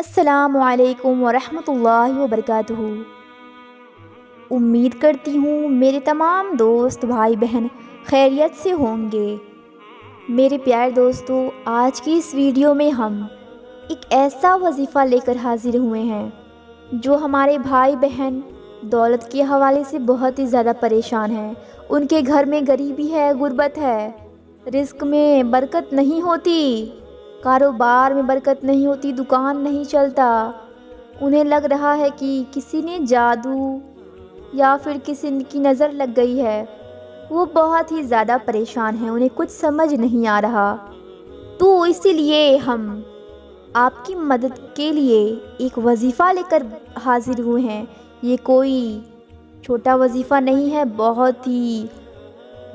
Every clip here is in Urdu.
السلام علیکم ورحمۃ اللہ وبرکاتہ۔ امید کرتی ہوں میرے تمام دوست بھائی بہن خیریت سے ہوں گے۔ میرے پیارے دوستو، آج کی اس ویڈیو میں ہم ایک ایسا وظیفہ لے کر حاضر ہوئے ہیں جو ہمارے بھائی بہن دولت کے حوالے سے بہت ہی زیادہ پریشان ہیں۔ ان کے گھر میں غریبی ہے، غربت ہے، رزق میں برکت نہیں ہوتی، کاروبار میں برکت نہیں ہوتی، دکان نہیں چلتا۔ انہیں لگ رہا ہے کہ کسی نے جادو یا پھر کسی کی نظر لگ گئی ہے۔ وہ بہت ہی زیادہ پریشان ہیں، انہیں کچھ سمجھ نہیں آ رہا۔ تو اسی لیے ہم آپ کی مدد کے لیے ایک وظیفہ لے کر حاضر ہوئے ہیں۔ یہ کوئی چھوٹا وظیفہ نہیں ہے، بہت ہی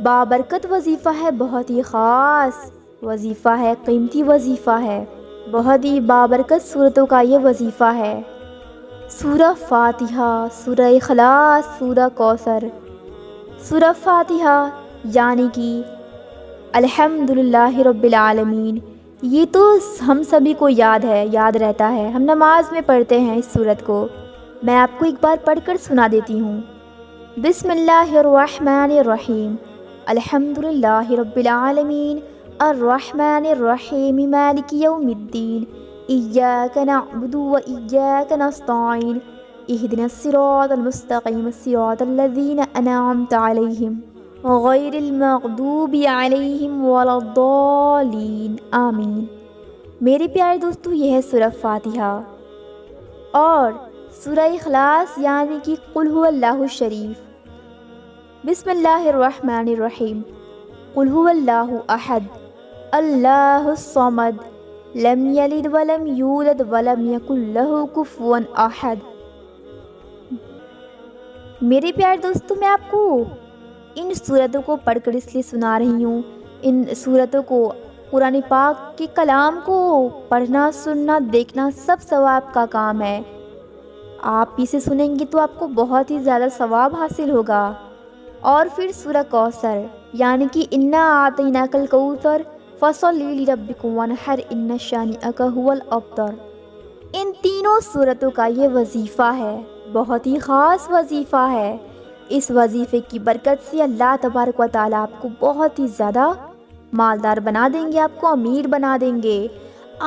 بابرکت وظیفہ ہے، بہت ہی خاص وظیفہ ہے، قیمتی وظیفہ ہے، بہت ہی بابرکت صورتوں کا یہ وظیفہ ہے۔ سورہ فاتحہ، سورہ اخلاص، سورہ کوثر۔ سورہ فاتحہ یعنی کہ الحمدللہ رب العالمین، یہ تو ہم سبھی کو یاد رہتا ہے، ہم نماز میں پڑھتے ہیں اس سورت کو۔ میں آپ کو ایک بار پڑھ کر سنا دیتی ہوں۔ بسم اللہ الرحمن الرحیم، الحمدللہ رب العالمین، الرحمن الرحیم، مالک یوم الدین، ایاک نعبد و ایاک نستعین، اہدنا الصراط المستقیم، صراط الذین انعمت علیہم غیر المغضوب علیہم ولا الضالین، آمین۔ میرے پیارے دوستو، یہ ہے سورہ فاتحہ۔ اور سورہ اخلاص یعنی کہ قل هو اللہ الشریف۔ بسم اللہ الرحمن الرحیم، قل هو اللہ احد، اللہ الصمد، لم یلد ولم یولد ولم یکن لہ کفوا احد۔ میرے پیارے دوستو، میں آپ کو ان سورتوں کو پڑھ کر اس لیے سنا رہی ہوں، ان سورتوں کو، قرآن پاک کے کلام کو پڑھنا، سننا، دیکھنا سب ثواب کا کام ہے۔ آپ اسے سنیں گے تو آپ کو بہت ہی زیادہ ثواب حاصل ہوگا۔ اور پھر سورہ کوثر یعنی کہ انا اعطیناک الکوثر فصلی لربک وانحر ان شانئک ھو الابتر۔ ان تینوں سورتوں کا یہ وظیفہ ہے، بہت ہی خاص وظیفہ ہے۔ اس وظیفے کی برکت سے اللہ تبارک و تعالیٰ آپ کو بہت ہی زیادہ مالدار بنا دیں گے، آپ کو امیر بنا دیں گے۔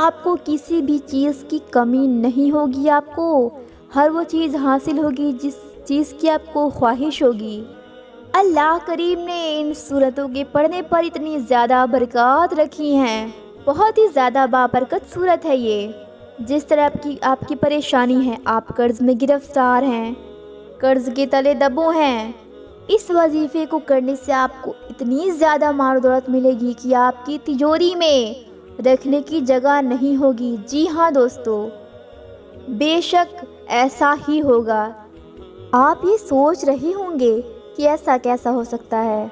آپ کو کسی بھی چیز کی کمی نہیں ہوگی، آپ کو ہر وہ چیز حاصل ہوگی جس چیز کی آپ کو خواہش ہوگی۔ اللہ کریم نے ان سورتوں کے پڑھنے پر اتنی زیادہ برکات رکھی ہیں، بہت ہی زیادہ بابرکت سورت ہے یہ۔ جس طرح آپ کی پریشانی ہے، آپ قرض میں گرفتار ہیں، قرض کے تلے دبو ہیں، اس وظیفے کو کرنے سے آپ کو اتنی زیادہ مال و دولت ملے گی کہ آپ کی تجوری میں رکھنے کی جگہ نہیں ہوگی۔ جی ہاں دوستو، بے شک ایسا ہی ہوگا۔ آپ یہ سوچ رہے ہوں گے کہ ایسا کیسا ہو سکتا ہے؟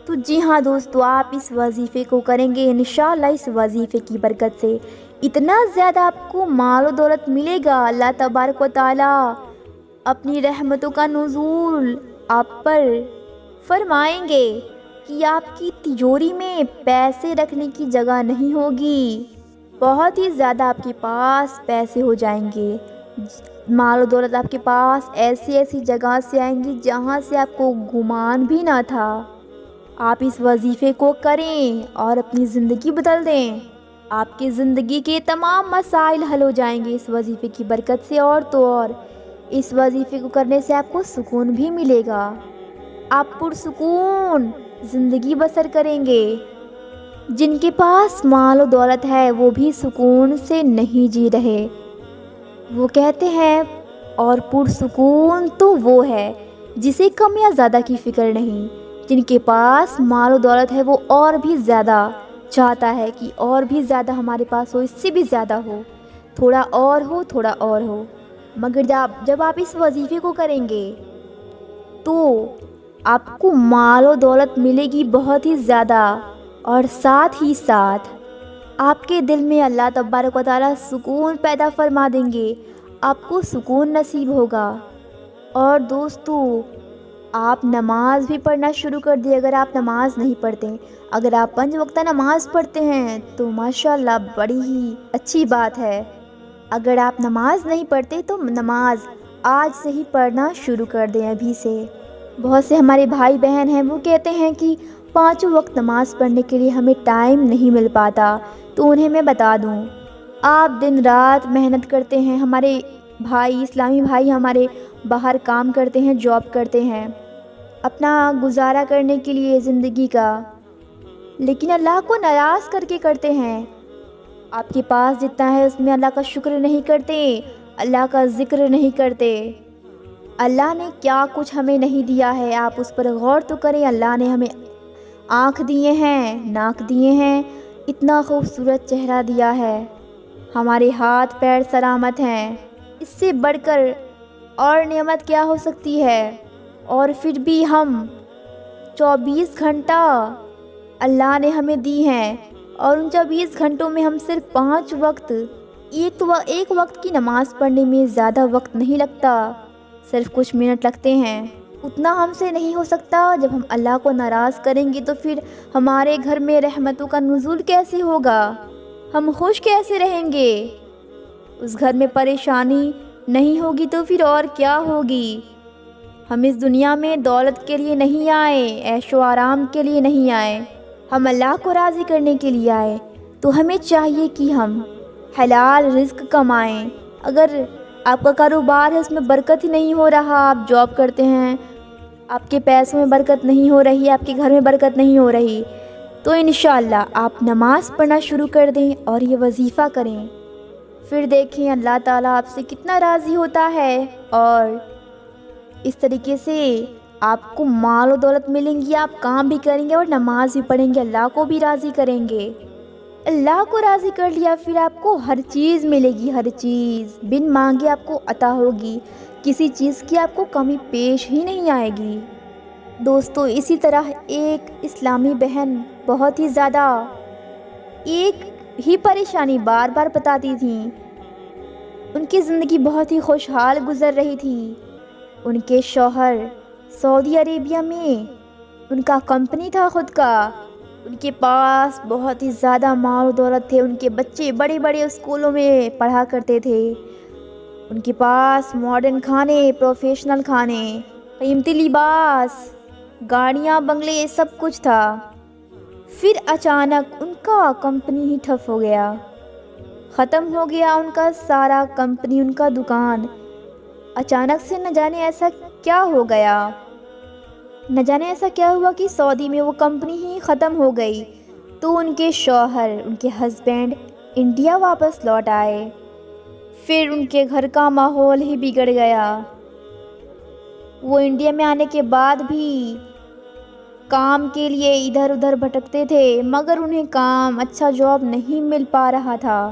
تو جی ہاں دوستو، آپ اس وظیفے کو کریں گے، انشاءاللہ اس وظیفے کی برکت سے اتنا زیادہ آپ کو مال و دولت ملے گا۔ اللہ تبارک و تعالیٰ اپنی رحمتوں کا نزول آپ پر فرمائیں گے کہ آپ کی تجوری میں پیسے رکھنے کی جگہ نہیں ہوگی، بہت ہی زیادہ آپ کے پاس پیسے ہو جائیں گے، مال و دولت آپ کے پاس ایسی جگہ سے آئیں گی جہاں سے آپ کو گمان بھی نہ تھا۔ آپ اس وظیفے کو کریں اور اپنی زندگی بدل دیں، آپ کی زندگی کے تمام مسائل حل ہو جائیں گے اس وظیفے کی برکت سے۔ اور تو اور اس وظیفے کو کرنے سے آپ کو سکون بھی ملے گا، آپ پرسکون زندگی بسر کریں گے۔ جن کے پاس مال و دولت ہے وہ بھی سکون سے نہیں جی رہے، وہ کہتے ہیں اور پرسکون تو وہ ہے جسے کم یا زیادہ کی فکر نہیں۔ جن کے پاس مال و دولت ہے وہ اور بھی زیادہ چاہتا ہے کہ اور بھی زیادہ ہمارے پاس ہو، اس سے بھی زیادہ ہو، تھوڑا اور ہو، تھوڑا اور ہو۔ مگر جب آپ اس وظیفے کو کریں گے تو آپ کو مال و دولت ملے گی بہت ہی زیادہ، اور ساتھ ہی ساتھ آپ کے دل میں اللہ تبارک و تعالیٰ سکون پیدا فرما دیں گے، آپ کو سکون نصیب ہوگا۔ اور دوستو، آپ نماز بھی پڑھنا شروع کر دیں۔ اگر آپ نماز نہیں پڑھتے، اگر آپ 5 وقتہ نماز پڑھتے ہیں تو ماشاءاللہ بڑی ہی اچھی بات ہے، اگر آپ نماز نہیں پڑھتے تو نماز آج سے ہی پڑھنا شروع کر دیں ابھی سے۔ بہت سے ہمارے بھائی بہن ہیں وہ کہتے ہیں کہ 5 وقت نماز پڑھنے کے لیے ہمیں ٹائم نہیں مل پاتا، تو انہیں میں بتا دوں آپ دن رات محنت کرتے ہیں، ہمارے بھائی اسلامی بھائی ہمارے باہر کام کرتے ہیں، جاب کرتے ہیں اپنا گزارا کرنے کے لیے زندگی کا، لیکن اللہ کو ناراض کر کے کرتے ہیں۔ آپ کے پاس جتنا ہے اس میں اللہ کا شکر نہیں کرتے، اللہ کا ذکر نہیں کرتے۔ اللہ نے کیا کچھ ہمیں نہیں دیا ہے، آپ اس پر غور تو کریں۔ اللہ نے ہمیں آنکھ دیے ہیں، ناک دیے ہیں، اتنا خوبصورت چہرہ دیا ہے، ہمارے ہاتھ پیر سلامت ہیں، اس سے بڑھ کر اور نعمت کیا ہو سکتی ہے؟ اور پھر بھی ہم 24 گھنٹہ اللہ نے ہمیں دی ہیں، اور ان 24 گھنٹوں میں ہم صرف 5 وقت ایک وقت کی نماز پڑھنے میں زیادہ وقت نہیں لگتا، صرف کچھ منٹ لگتے ہیں۔ اتنا ہم سے نہیں ہو سکتا۔ جب ہم اللہ کو ناراض کریں گے تو پھر ہمارے گھر میں رحمتوں کا نزول کیسے ہوگا؟ ہم خوش کیسے رہیں گے؟ اس گھر میں پریشانی نہیں ہوگی تو پھر اور کیا ہوگی؟ ہم اس دنیا میں دولت کے لیے نہیں آئے، عیش و آرام کے لیے نہیں آئے، ہم اللہ کو راضی کرنے کے لیے آئے۔ تو ہمیں چاہیے کہ ہم حلال رزق کمائیں۔ اگر آپ کا کاروبار ہے اس میں برکت ہی نہیں ہو رہا، آپ جاب کرتے ہیں، آپ کے پیسوں میں برکت نہیں ہو رہی، آپ کے گھر میں برکت نہیں ہو رہی، تو انشاءاللہ آپ نماز پڑھنا شروع کر دیں اور یہ وظیفہ کریں، پھر دیکھیں اللہ تعالیٰ آپ سے کتنا راضی ہوتا ہے، اور اس طریقے سے آپ کو مال و دولت ملیں گی، آپ کام بھی کریں گے اور نماز بھی پڑھیں گے، اللہ کو بھی راضی کریں گے۔ اللہ کو راضی کر لیا پھر آپ کو ہر چیز ملے گی، ہر چیز بن مانگے آپ کو عطا ہوگی، کسی چیز کی آپ کو کمی پیش ہی نہیں آئے گی۔ دوستو اسی طرح ایک اسلامی بہن بہت ہی زیادہ ایک ہی پریشانی بار بار بتاتی تھیں۔ ان کی زندگی بہت ہی خوشحال گزر رہی تھی۔ ان کے شوہر سعودی عربیہ میں ان کا کمپنی تھا خود کا، ان کے پاس بہت ہی زیادہ مال و دولت تھے، ان کے بچے بڑے بڑے اسکولوں میں پڑھا کرتے تھے، ان کے پاس ماڈرن کھانے، پروفیشنل کھانے، قیمتی لباس، گاڑیاں، بنگلے، سب کچھ تھا۔ پھر اچانک ان کا کمپنی ہی ٹھپ ہو گیا، ختم ہو گیا ان کا سارا کمپنی، ان کا دکان۔ اچانک سے نہ جانے ایسا کیا ہو گیا، نہ جانے ایسا کیا ہوا کہ سعودی میں وہ کمپنی ہی ختم ہو گئی۔ تو ان کے شوہر، ان کے ہسبینڈ انڈیا واپس لوٹ آئے۔ پھر ان کے گھر کا ماحول ہی بگڑ گیا۔ وہ انڈیا میں آنے کے بعد بھی کام کے لیے ادھر ادھر بھٹکتے تھے، مگر انہیں کام، اچھا جاب نہیں مل پا رہا تھا۔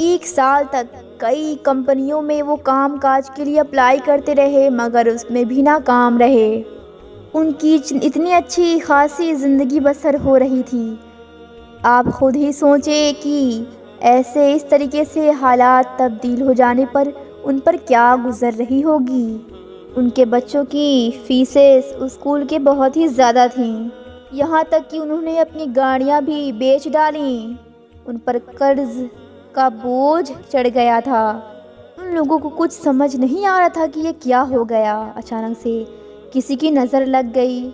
1 سال تک کئی کمپنیوں میں وہ کام کاج کے لیے اپلائی کرتے رہے، مگر اس میں بھی ناکام رہے۔ ان کی اتنی اچھی خاصی زندگی بسر ہو رہی تھی۔ آپ خود ہی سوچیں کہ ایسے اس طریقے سے حالات تبدیل ہو جانے پر ان پر کیا گزر رہی ہوگی۔ ان کے بچوں کی فیسیں اسکول کے بہت ہی زیادہ تھیں، یہاں تک کہ انہوں نے اپنی گاڑیاں بھی بیچ ڈالیں، ان پر قرض کا بوجھ چڑھ گیا تھا۔ ان لوگوں کو کچھ سمجھ نہیں آ رہا تھا کہ یہ کیا ہو گیا۔ اچانک سے کسی کی نظر لگ گئی،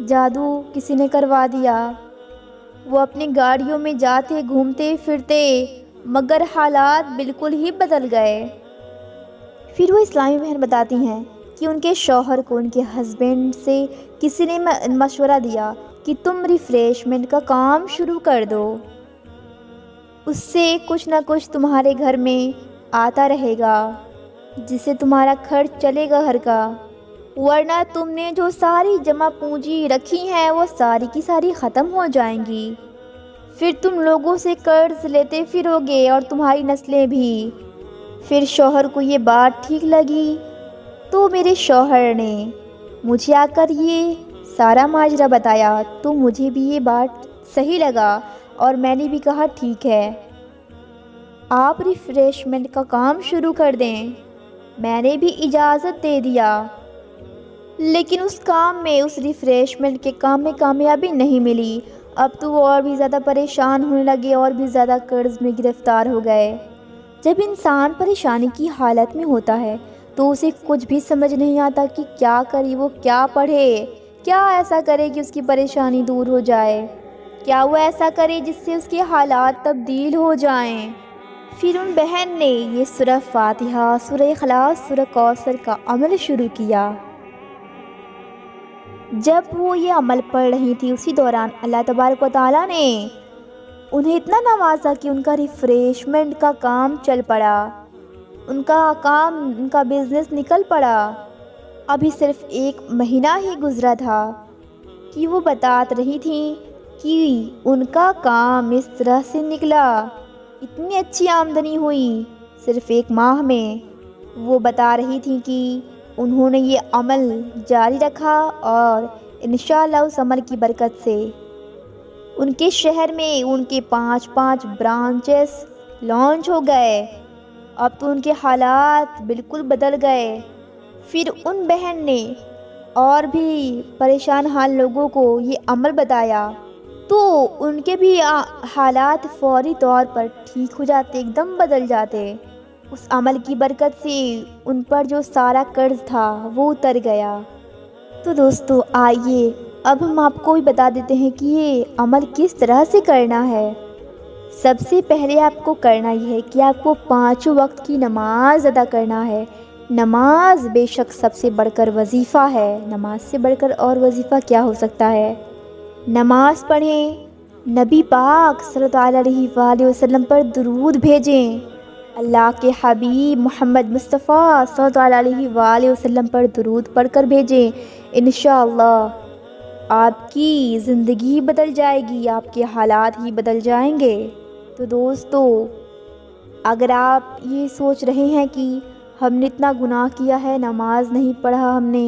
جادو کسی نے کروا دیا، وہ اپنی گاڑیوں میں جاتے گھومتے پھرتے، مگر حالات بالکل ہی بدل گئے۔ پھر وہ اسلامی بہن بتاتی ہیں کہ ان کے شوہر کو، ان کے ہسبینڈ سے کسی نے مشورہ دیا کہ تم ریفریشمنٹ کا کام شروع کر دو، اس سے کچھ نہ کچھ تمہارے گھر میں آتا رہے گا، جس سے تمہارا خرچ چلے گا گھر کا، ورنہ تم نے جو ساری جمع پونجی رکھی ہیں وہ ساری کی ساری ختم ہو جائیں گی، پھر تم لوگوں سے قرض لیتے پھرو گے اور تمہاری نسلیں بھی۔ پھر شوہر کو یہ بات ٹھیک لگی، تو میرے شوہر نے مجھے آ کر یہ سارا ماجرا بتایا، تو مجھے بھی یہ بات صحیح لگا اور میں نے بھی کہا ٹھیک ہے، آپ ریفریشمنٹ کا کام شروع کر دیں۔ میں نے بھی اجازت دے دیا، لیکن اس کام میں، اس ریفریشمنٹ کے کام میں کامیابی نہیں ملی۔ اب تو وہ اور بھی زیادہ پریشان ہونے لگے اور بھی زیادہ قرض میں گرفتار ہو گئے۔ جب انسان پریشانی کی حالت میں ہوتا ہے تو اسے کچھ بھی سمجھ نہیں آتا کہ کیا کرے، وہ کیا پڑھے، کیا ایسا کرے کہ اس کی پریشانی دور ہو جائے، کیا وہ ایسا کرے جس سے اس کے حالات تبدیل ہو جائیں۔ پھر ان بہن نے یہ سورہ فاتحہ، سورہ اخلاص، سورہ کوثر کا عمل شروع کیا۔ جب وہ یہ عمل پڑھ رہی تھی اسی دوران اللہ تبارک و تعالیٰ نے انہیں اتنا نوازا کہ ان کا ریفریشمنٹ کا کام چل پڑا، ان کا بزنس نکل پڑا۔ ابھی صرف 1 مہینہ ہی گزرا تھا کہ وہ بتا رہی تھیں کہ ان کا کام اس طرح سے نکلا، اتنی اچھی آمدنی ہوئی صرف 1 ماہ میں۔ وہ بتا رہی تھیں کہ انہوں نے یہ عمل جاری رکھا اور انشاءاللہ اس عمل کی برکت سے ان کے شہر میں ان کے 5 برانچز لانچ ہو گئے۔ اب تو ان کے حالات بالکل بدل گئے۔ پھر ان بہن نے اور بھی پریشان حال لوگوں کو یہ عمل بتایا تو ان کے بھی حالات فوری طور پر ٹھیک ہو جاتے، ایک دم بدل جاتے۔ اس عمل کی برکت سے ان پر جو سارا قرض تھا وہ اتر گیا۔ تو دوستو آئیے اب ہم آپ کو بھی بتا دیتے ہیں کہ یہ عمل کس طرح سے کرنا ہے۔ سب سے پہلے آپ کو کرنا یہ ہے کہ آپ کو 5 وقت کی نماز ادا کرنا ہے۔ نماز بے شک سب سے بڑھ کر وظیفہ ہے، نماز سے بڑھ کر اور وظیفہ کیا ہو سکتا ہے۔ نماز پڑھیں، نبی پاک صلی اللہ علیہ وآلہ وسلم پر درود بھیجیں، اللہ کے حبیب محمد مصطفیٰ صلی اللہ علیہ وآلہ وسلم پر درود پڑھ کر بھیجیں۔ انشاءاللہ آپ کی زندگی بدل جائے گی، آپ کے حالات ہی بدل جائیں گے۔ تو دوستو اگر آپ یہ سوچ رہے ہیں کہ ہم نے اتنا گناہ کیا ہے، نماز نہیں پڑھا ہم نے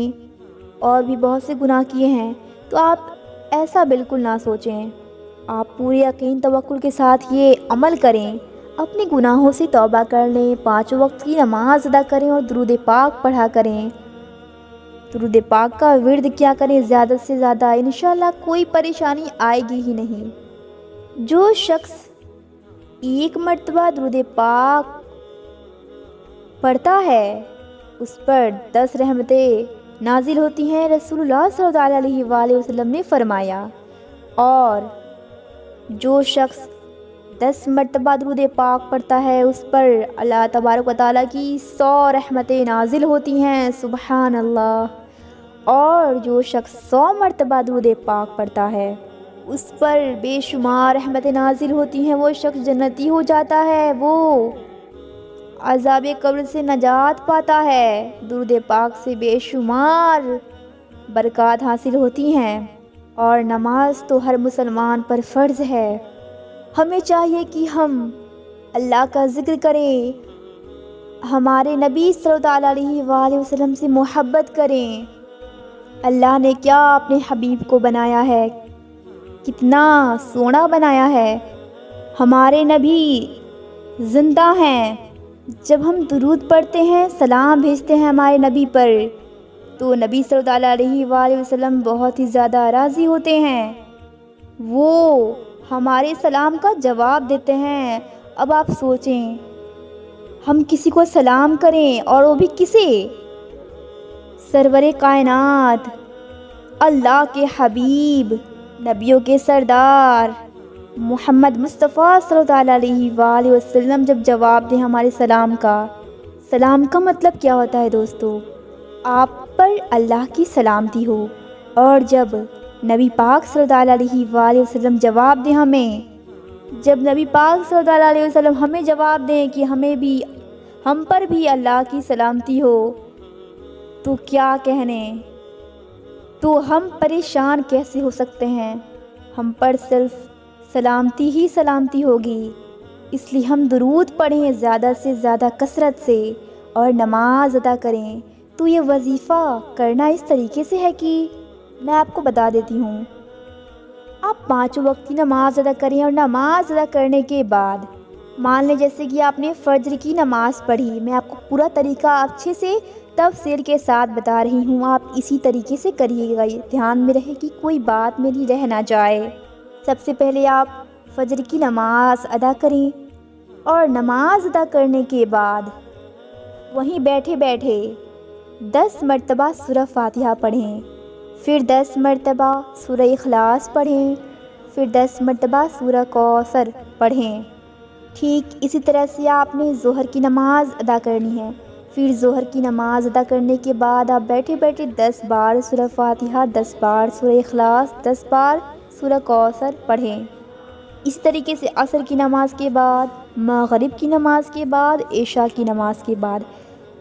اور بھی بہت سے گناہ کیے ہیں، تو آپ ایسا بالکل نہ سوچیں۔ آپ پورے یقین توکل کے ساتھ یہ عمل کریں، اپنے گناہوں سے توبہ کر لیں، 5 وقت کی نماز ادا کریں اور درود پاک پڑھا کریں۔ درود پاک کا ورد کیا کریں زیادہ سے زیادہ، انشاءاللہ کوئی پریشانی آئے گی ہی نہیں۔ جو شخص 1 مرتبہ درود پاک پڑھتا ہے اس پر 10 رحمتیں نازل ہوتی ہیں، رسول اللہ صلی اللہ علیہ وآلہ وسلم نے فرمایا۔ اور جو شخص 10 مرتبہ درود پاک پڑھتا ہے اس پر اللہ تبارک و تعالیٰ کی 100 رحمتیں نازل ہوتی ہیں، سبحان اللہ۔ اور جو شخص 100 مرتبہ درود پاک پڑھتا ہے اس پر بے شمار رحمتیں نازل ہوتی ہیں، وہ شخص جنتی ہو جاتا ہے، وہ عذاب قبر سے نجات پاتا ہے، درود پاک سے بے شمار برکات حاصل ہوتی ہیں۔ اور نماز تو ہر مسلمان پر فرض ہے، ہمیں چاہیے کہ ہم اللہ کا ذکر کریں، ہمارے نبی صلی اللہ علیہ وآلہ وسلم سے محبت کریں۔ اللہ نے کیا اپنے حبیب کو بنایا ہے، کتنا سونا بنایا ہے، ہمارے نبی زندہ ہیں۔ جب ہم درود پڑھتے ہیں، سلام بھیجتے ہیں ہمارے نبی پر، تو نبی صلی اللہ علیہ وآلہ وسلم بہت ہی زیادہ راضی ہوتے ہیں، وہ ہمارے سلام کا جواب دیتے ہیں۔ اب آپ سوچیں، ہم کسی کو سلام کریں اور وہ بھی کسے؟ سرور کائنات، اللہ کے حبیب، نبیوں کے سردار محمد مصطفیٰ صلی اللہ علیہ وآلہ وسلم جب جواب دیں ہمارے سلام کا مطلب کیا ہوتا ہے دوستو؟ آپ پر اللہ کی سلامتی ہو۔ اور جب نبی پاک صلی اللہ علیہ وآلہ وسلم جواب دیں ہمیں، جب نبی پاک صلی اللہ علیہ وسلم ہمیں جواب دیں کہ ہم پر بھی اللہ کی سلامتی ہو، تو کیا کہنے، تو ہم پریشان کیسے ہو سکتے ہیں؟ ہم پر صرف سلامتی ہی سلامتی ہوگی، اس لیے ہم درود پڑھیں زیادہ سے زیادہ کثرت سے اور نماز ادا کریں۔ تو یہ وظیفہ کرنا اس طریقے سے ہے کہ میں آپ کو بتا دیتی ہوں۔ آپ 5 وقت کی نماز ادا کریں اور نماز ادا کرنے کے بعد مان لیں جیسے کہ آپ نے فجر کی نماز پڑھی، میں آپ کو پورا طریقہ اچھے سے تفصیل کے ساتھ بتا رہی ہوں، آپ اسی طریقے سے کریے گا، دھیان میں رہے کہ کوئی بات میری رہ نہ جائے۔ سب سے پہلے آپ فجر کی نماز ادا کریں، اور نماز ادا کرنے کے بعد وہیں بیٹھے بیٹھے 10 مرتبہ سورہ فاتحہ پڑھیں، پھر 10 مرتبہ سورہ اخلاص پڑھیں، پھر 10 مرتبہ سورہ کوثر پڑھیں۔ ٹھیک اسی طرح سے آپ نے ظہر کی نماز ادا کرنی ہے۔ پھر ظہر کی نماز ادا کرنے کے بعد آپ بیٹھے بیٹھے 10 بار سورہ فاتحہ، 10 بار سورہ اخلاص، 10 بار سورہ کوثر پڑھیں۔ اس طریقے سے عصر کی نماز کے بعد، مغرب کی نماز کے بعد، عشاء کی نماز کے بعد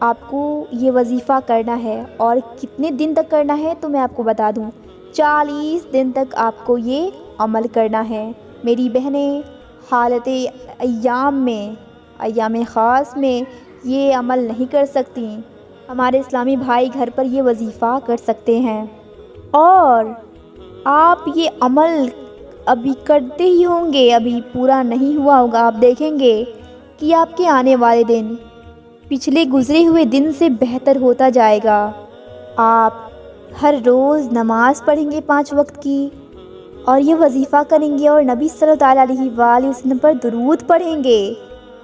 آپ کو یہ وظیفہ کرنا ہے۔ اور کتنے دن تک کرنا ہے تو میں آپ کو بتا دوں، 40 دن تک آپ کو یہ عمل کرنا ہے۔ میری بہنیں حالت ایام خاص میں یہ عمل نہیں کر سکتی، ہمارے اسلامی بھائی گھر پر یہ وظیفہ کر سکتے ہیں۔ اور آپ یہ عمل ابھی کرتے ہی ہوں گے، ابھی پورا نہیں ہوا ہوگا، آپ دیکھیں گے کہ آپ کے آنے والے دن پچھلے گزرے ہوئے دن سے بہتر ہوتا جائے گا۔ آپ ہر روز نماز پڑھیں گے 5 وقت کی، اور یہ وظیفہ کریں گے، اور نبی صلی اللہ علیہ وآلہ وسلم پر درود پڑھیں گے۔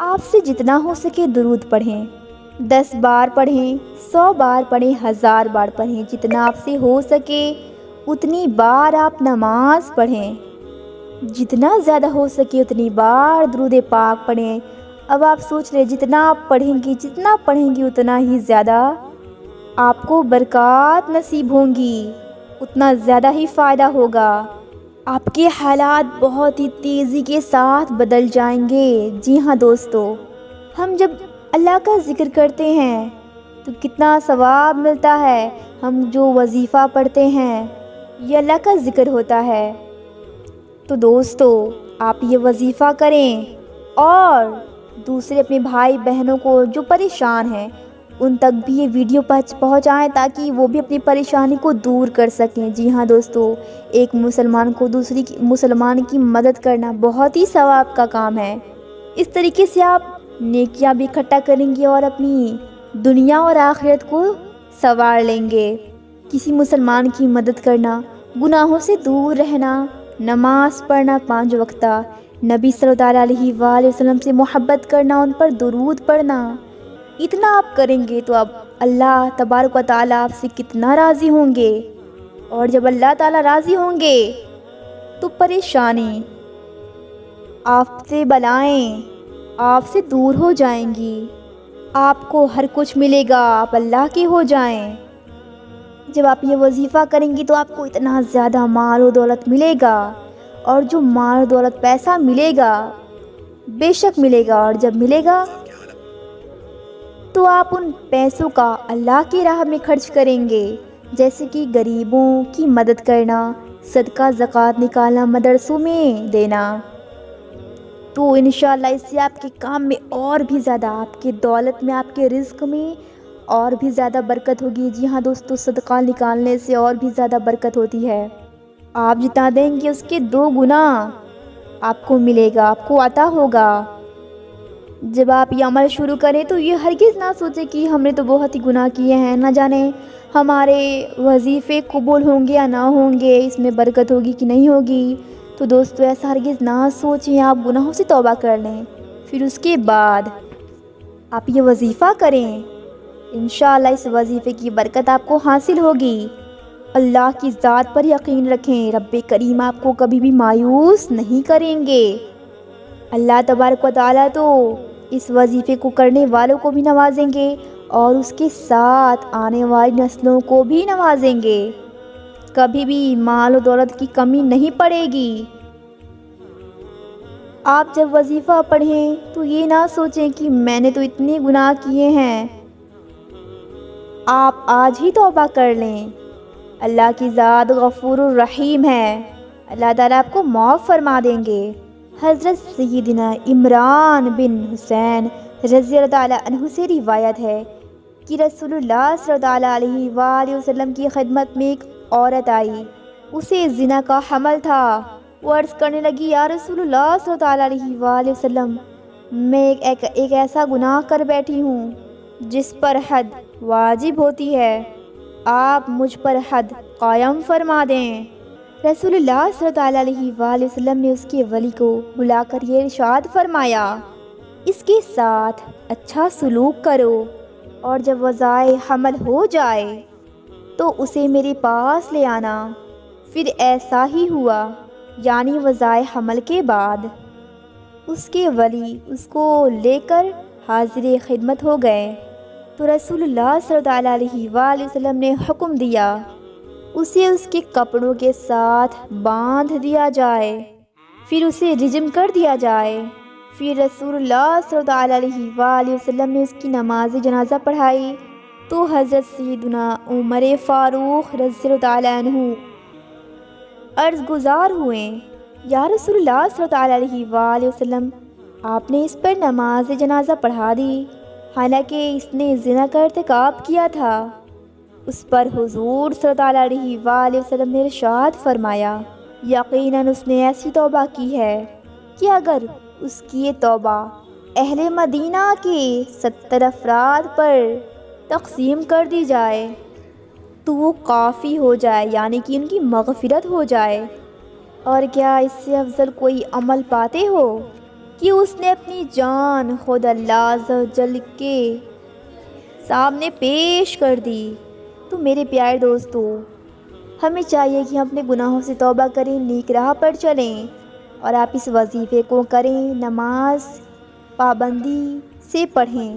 آپ سے جتنا ہو سکے درود پڑھیں، 10 بار پڑھیں، 100 بار پڑھیں، 1000 بار پڑھیں، جتنا آپ سے ہو سکے اتنی بار آپ نماز پڑھیں، جتنا زیادہ ہو سکے اتنی بار درود پاک پڑھیں۔ اب آپ سوچ رہے جتنا آپ پڑھیں گی اتنا ہی زیادہ آپ کو برکات نصیب ہوں گی، اتنا زیادہ ہی فائدہ ہوگا، آپ کے حالات بہت ہی تیزی کے ساتھ بدل جائیں گے۔ جی ہاں دوستو، ہم جب اللہ کا ذکر کرتے ہیں تو کتنا ثواب ملتا ہے۔ ہم جو وظیفہ پڑھتے ہیں یہ اللہ کا ذکر ہوتا ہے۔ تو دوستو آپ یہ وظیفہ کریں، اور دوسرے اپنے بھائی بہنوں کو جو پریشان ہیں ان تک بھی یہ ویڈیو پہنچائیں تاکہ وہ بھی اپنی پریشانی کو دور کر سکیں۔ جی ہاں دوستو، ایک مسلمان کو دوسری مسلمان کی مدد کرنا بہت ہی ثواب کا کام ہے۔ اس طریقے سے آپ نیکیاں بھی اکٹھا کریں گے اور اپنی دنیا اور آخرت کو سنوار لیں گے۔ کسی مسلمان کی مدد کرنا، گناہوں سے دور رہنا، نماز پڑھنا 5 وقتہ، نبی صلی اللہ علیہ وآلہ وسلم سے محبت کرنا، ان پر درود پڑھنا، اتنا آپ کریں گے تو اب اللہ تبارک و تعالیٰ آپ سے کتنا راضی ہوں گے۔ اور جب اللہ تعالیٰ راضی ہوں گے تو پریشانی، آفتیں، بلائیں آپ سے دور ہو جائیں گی، آپ کو ہر کچھ ملے گا، آپ اللہ کے ہو جائیں۔ جب آپ یہ وظیفہ کریں گی تو آپ کو اتنا زیادہ مال و دولت ملے گا، اور جو مال و دولت پیسہ ملے گا بے شک ملے گا، اور جب ملے گا تو آپ ان پیسوں کا اللہ کی راہ میں خرچ کریں گے، جیسے کہ غریبوں کی مدد کرنا، صدقہ زکوٰۃ نکالنا، مدرسوں میں دینا۔ تو انشاءاللہ اس سے آپ کے کام میں اور بھی زیادہ، آپ کے دولت میں، آپ کے رزق میں اور بھی زیادہ برکت ہوگی۔ جی ہاں دوستو، صدقہ نکالنے سے اور بھی زیادہ برکت ہوتی ہے۔ آپ جتنا دیں گے اس کے 2 گنا آپ کو ملے گا، آپ کو عطا ہوگا۔ جب آپ یہ عمل شروع کریں تو یہ ہرگز نہ سوچیں کہ ہم نے تو بہت ہی گناہ کیے ہیں، نہ جانے ہمارے وظیفے قبول ہوں گے یا نہ ہوں گے، اس میں برکت ہوگی کہ نہیں ہوگی۔ تو دوستو ایسا ہرگز نہ سوچیں، آپ گناہوں سے توبہ کر لیں، پھر اس کے بعد آپ یہ وظیفہ کریں، انشاءاللہ اس وظیفے کی برکت آپ کو حاصل ہوگی۔ اللہ کی ذات پر یقین رکھیں، رب کریم آپ کو کبھی بھی مایوس نہیں کریں گے۔ اللہ تبارک و تعالیٰ تو اس وظیفے کو کرنے والوں کو بھی نوازیں گے، اور اس کے ساتھ آنے والی نسلوں کو بھی نوازیں گے، کبھی بھی مال و دولت کی کمی نہیں پڑے گی۔ آپ جب وظیفہ پڑھیں تو یہ نہ سوچیں کہ میں نے تو اتنے گناہ کیے ہیں، آپ آج ہی توبہ کر لیں، اللہ کی ذات غفور الرحیم ہے، اللہ تعالیٰ آپ کو معاف فرما دیں گے۔ حضرت سیدنا عمران بن حسین رضی اللہ تعالیٰ عنہ سے روایت ہے کہ رسول اللہ صلی اللہ علیہ وآلہ وسلم کی خدمت میں ایک عورت آئی، اسے زنا کا حمل تھا۔ وہ عرض کرنے لگی، یا رسول اللہ صلی اللہ علیہ وآلہ وسلم، میں ایک ایسا گناہ کر بیٹھی ہوں جس پر حد واجب ہوتی ہے، آپ مجھ پر حد قائم فرما دیں۔ رسول اللہ صلی اللہ علیہ وآلہ وسلم نے اس کے ولی کو بلا کر یہ ارشاد فرمایا، اس کے ساتھ اچھا سلوک کرو، اور جب وضع حمل ہو جائے تو اسے میرے پاس لے آنا۔ پھر ایسا ہی ہوا، یعنی وضع حمل کے بعد اس کے ولی اس کو لے کر حاضر خدمت ہو گئے تو رسول اللہ صلی اللہ علیہ وآلہ وسلم نے حکم دیا اسے اس کے کپڑوں کے ساتھ باندھ دیا جائے، پھر اسے رجم کر دیا جائے۔ پھر رسول اللہ صلی اللہ علیہ وآلہ وسلم نے اس کی نماز جنازہ پڑھائی تو حضرت سیدنا عمر فاروق رضی اللہ عنہ عرض گزار ہوئے، یا رسول اللہ صلی اللہ علیہ وآلہ وسلم، آپ نے اس پر نماز جنازہ پڑھا دی، حالانکہ اس نے زنا کا ارتکاب کیا تھا۔ اس پر حضور صلی اللہ علیہ وآلہ وسلم نے ارشاد فرمایا، یقیناً اس نے ایسی توبہ کی ہے کہ اگر اس کی یہ توبہ اہل مدینہ کے 70 افراد پر تقسیم کر دی جائے تو وہ کافی ہو جائے، یعنی کہ ان کی مغفرت ہو جائے۔ اور کیا اس سے افضل کوئی عمل پاتے ہو کہ اس نے اپنی جان خود اللہ عز و جل کے سامنے پیش کر دی۔ تو میرے پیارے دوستو، ہمیں چاہیے کہ ہم اپنے گناہوں سے توبہ کریں، نیک راہ پر چلیں، اور آپ اس وظیفے کو کریں، نماز پابندی سے پڑھیں،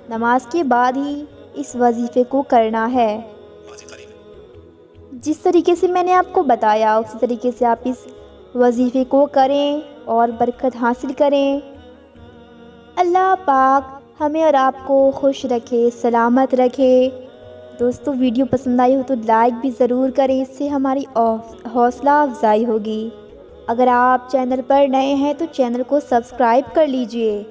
نماز کے بعد ہی اس وظیفے کو کرنا ہے۔ جس طریقے سے میں نے آپ کو بتایا اسی طریقے سے آپ اس وظیفے کو کریں اور برکت حاصل کریں۔ اللہ پاک ہمیں اور آپ کو خوش رکھے، سلامت رکھے۔ دوستو، ویڈیو پسند آئی ہو تو لائک بھی ضرور کریں، اس سے ہماری حوصلہ افزائی ہوگی۔ اگر آپ چینل پر نئے ہیں تو چینل کو سبسکرائب کر لیجئے،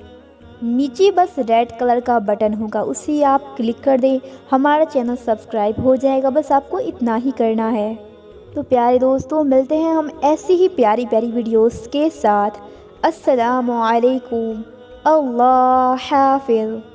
نیچے بس ریڈ کلر کا بٹن ہوگا، اسے آپ کلک کر دیں، ہمارا چینل سبسکرائب ہو جائے گا، بس آپ کو اتنا ہی کرنا ہے۔ تو پیارے دوستو، ملتے ہیں ہم ایسی ہی پیاری پیاری ویڈیوز کے ساتھ۔ السلام علیکم، اللہ حافظ۔